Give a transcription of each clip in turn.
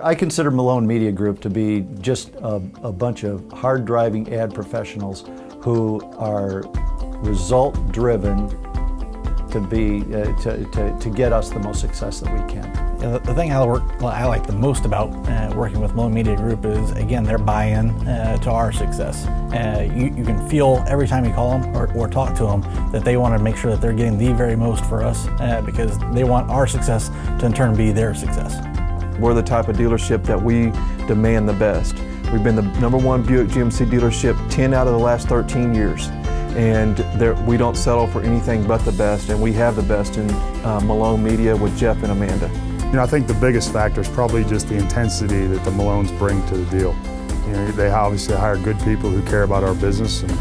I consider Malone Media Group to be just a bunch of hard-driving ad professionals who are result-driven to get us the most success that we can. The thing I like the most about working with Malone Media Group is, again, their buy-in to our success. You can feel every time you call them or talk to them that they want to make sure that they're getting the very most for us because they want our success to in turn be their success. We're the type of dealership that we demand the best. We've been the #1 Buick GMC dealership 10 out of the last 13 years. And we don't settle for anything but the best, and we have the best in Malone Media with Jeff and Amanda. You know, I think the biggest factor is probably just the intensity that the Malones bring to the deal. You know, they obviously hire good people who care about our business, and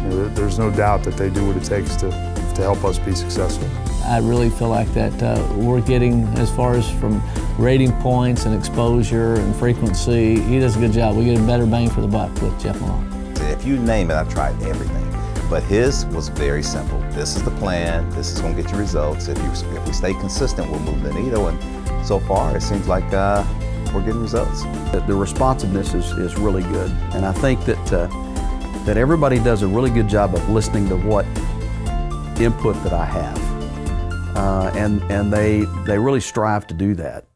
you know, there's no doubt that they do what it takes to help us be successful. I really feel like that we're getting, as far as from rating points and exposure and frequency, he does a good job. We get a better bang for the buck with Jeff Malone. If you name it, I've tried everything. But his was very simple. This is the plan. This is going to get you results. If we stay consistent, we'll move the needle. And so far, it seems like we're getting results. The responsiveness is really good, and I think that everybody does a really good job of listening to what input that I have, and they really strive to do that.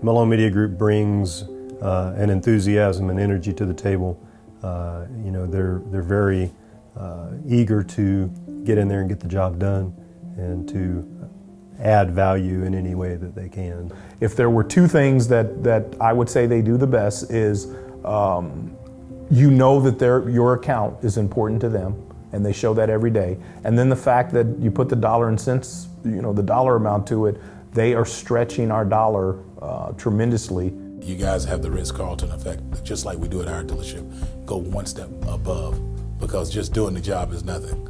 Malone Media Group brings an enthusiasm and energy to the table. You know, they're very eager to get in there and get the job done and to add value in any way that they can. If there were two things that I would say they do the best is, you know that your account is important to them, and they show that every day. And then the fact that you put the dollar and cents, you know, the dollar amount to it, they are stretching our dollar tremendously. You guys have the Ritz-Carlton effect, just like we do at our dealership. Go one step above, because just doing the job is nothing.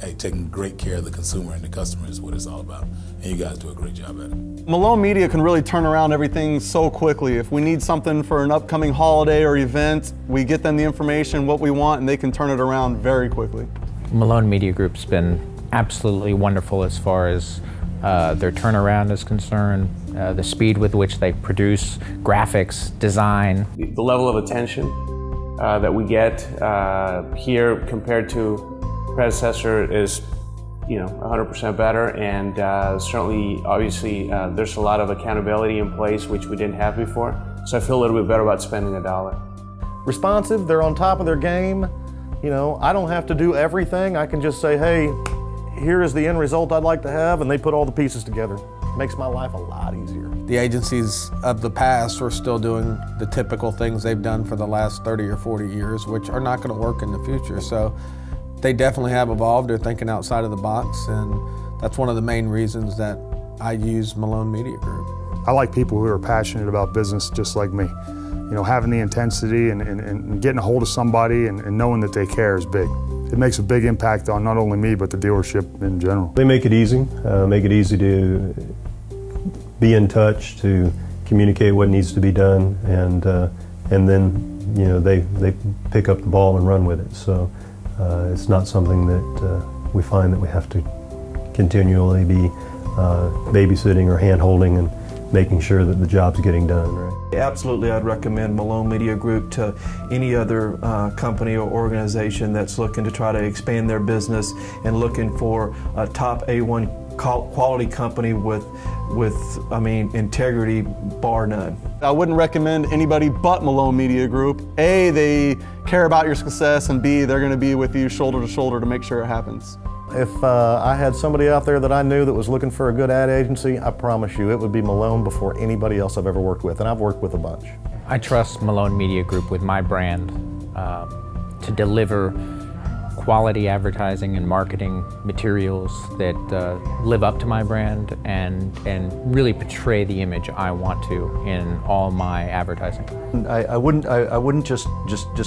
Hey, taking great care of the consumer and the customer is what it's all about, and you guys do a great job at it. Malone Media can really turn around everything so quickly. If we need something for an upcoming holiday or event, we get them the information, what we want, and they can turn it around very quickly. Malone Media Group's been absolutely wonderful as far as their turnaround is concerned, the speed with which they produce graphics, design. The level of attention that we get here compared to predecessor is, you know, 100% better, and certainly, obviously, there's a lot of accountability in place which we didn't have before. So I feel a little bit better about spending a dollar. Responsive, they're on top of their game. You know, I don't have to do everything. I can just say, hey, here is the end result I'd like to have, and they put all the pieces together. It makes my life a lot easier. The agencies of the past are still doing the typical things they've done for the last 30 or 40 years, which are not going to work in the future. So they definitely have evolved. They're thinking outside of the box, and that's one of the main reasons that I use Malone Media Group. I like people who are passionate about business just like me. You know, having the intensity and getting a hold of somebody and knowing that they care is big. It makes a big impact on not only me, but the dealership in general. They make it easy to be in touch, to communicate what needs to be done, and then, you know, they pick up the ball and run with it. So it's not something that we find that we have to continually be babysitting or hand-holding and making sure that the job's getting done, right? Absolutely, I'd recommend Malone Media Group to any other company or organization that's looking to try to expand their business and looking for a top A1 quality company with I mean, integrity bar none. I wouldn't recommend anybody but Malone Media Group. A, they care about your success, and B, they're going to be with you shoulder to shoulder to make sure it happens. If I had somebody out there that I knew that was looking for a good ad agency, I promise you it would be Malone before anybody else I've ever worked with, and I've worked with a bunch. I trust Malone Media Group with my brand to deliver quality advertising and marketing materials that live up to my brand and really portray the image I want to in all my advertising. I wouldn't just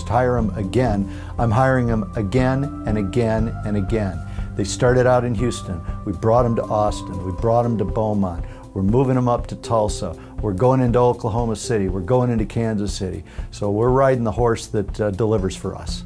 hire them again. I'm hiring them again and again and again. They started out in Houston. We brought them to Austin. We brought them to Beaumont. We're moving them up to Tulsa. We're going into Oklahoma City. We're going into Kansas City. So we're riding the horse that delivers for us.